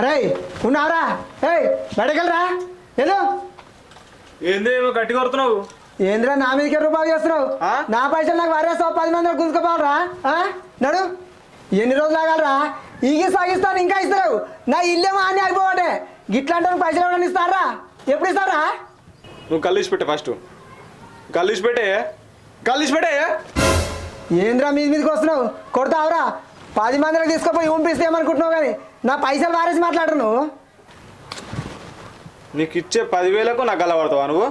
అరే ఉన్నారా? ఏయ్ బయటకెళ్ళరా. ఏదో ఏందేమో గట్టి కొడుతున్నావు. ఏంద్రా నా మీదకే రూపాయలు చేస్తున్నావు? నా పైసలు నాకు వారేస్తావు, 10 మంది గుంజుకోపోవాలరా? నడు. ఎన్ని రోజులు ఆగాలరా? ఈగి సాగిస్తాను ఇంకా ఇస్తలేవు. నా ఇల్లేమో అని అయిపోవటే గిట్లాంటి పైసలు ఎవరైనా ఇస్తారా? ఎప్పుడు ఇస్తారా? నువ్వు కల్లిసి పెట్టే ఫస్ట్. కల్లిసి పెట్టే. ఏంద్రా మీదకి వస్తున్నావు? కొడతావురా? 10 మందికి తీసుకుపోయి పంపిస్తే ఏమనుకుంటున్నావు కానీ నా పైసలు వారేసి మాట్లాడరు నువ్వు. నీకు ఇచ్చే 10,000కు నాకు గల్లబడతావా నువ్వు?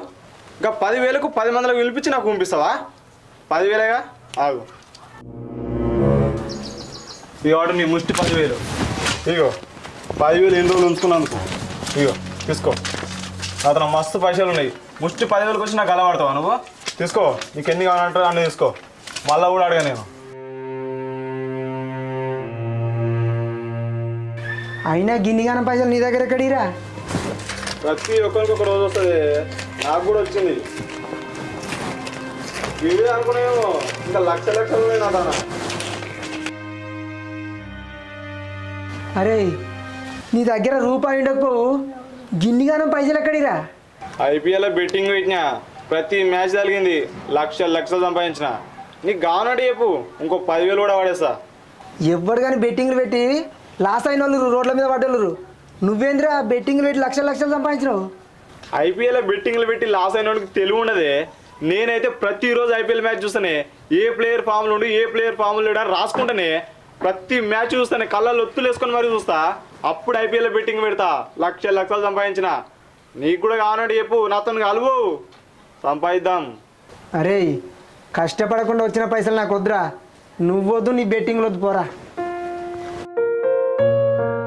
ఇంకా 10,000కు 10 మందికి పిలిపించి నాకు పంపిస్తావా? 10,000గా ఆగు. ఈ ఆర్డర్ నీ ముష్టి 10,000. ఇగో 10,000 ఎన్ని రోజులు ఉంచుకున్నందుకు. ఇగో తీసుకో. అతను మస్తు పైసలు ఉన్నాయి. ముష్టి 10,000కి వచ్చి నాకు గల్లబడతావా నువ్వు? తీసుకో. నీకు ఎన్ని కావాలంటారో అన్నీ తీసుకో. మళ్ళీ కూడా అడగా నేను. అయినా గిన్నిగానం పైసలు నీ దగ్గర ఎక్కడిరా? ప్రతి ఒక్కరికి ఒక రోజు వస్తుంది. నాకు కూడా వచ్చింది. ఇవే అనుకునేమో ఇంకా లక్షలు నాదన్న. అరే నీ దగ్గర రూపాయి ఉండకపోవు, గిన్నిగానం పైసలు ఎక్కడిరా? ఐపీఎల్ బెట్టింగ్ పెట్టినా, ప్రతి మ్యాచ్ జరిగింది, లక్షలు సంపాదించిన. నీకు కావాలంటే చెప్పు, ఇంకో 10,000 కూడా పడేస్తా. ఎవ్వడు కానీ బెట్టింగ్లు పెట్టి లాస్ అయిన వాళ్ళు రోడ్ల మీద పడ్డోళ్ళు. నువ్వేంద్రా బెట్టింగ్లు పెట్టి లక్షలు సంపాదించినావు? ఐపీఎల్ బెట్టింగ్లు పెట్టి లాస్ అయిన వాళ్ళకి తెలివి ఉండదే. నేనైతే ప్రతిరోజు ఐపీఎల్ మ్యాచ్ చూస్తానే. ఏ ప్లేయర్ ఫామ్లు ఉండి ఏ ప్లేయర్ ఫామ్లు లేడు అని రాసుకుంటానే. ప్రతి మ్యాచ్ చూస్తానే, కళ్ళల్లో ఒత్తులు వేసుకొని మరీ చూస్తా. అప్పుడు ఐపీఎల్ బెట్టింగ్ పెడతా. లక్షలు సంపాదించిన. నీకు కూడా కావాలంటే చెప్పు, నాతో కలువు, సంపాదిద్దాం. అరే కష్టపడకుండా వచ్చిన పైసలు నాకు వద్దురా. నువ్వొద్దు, నీ బెట్టింగ్లు వద్దు, పోరా.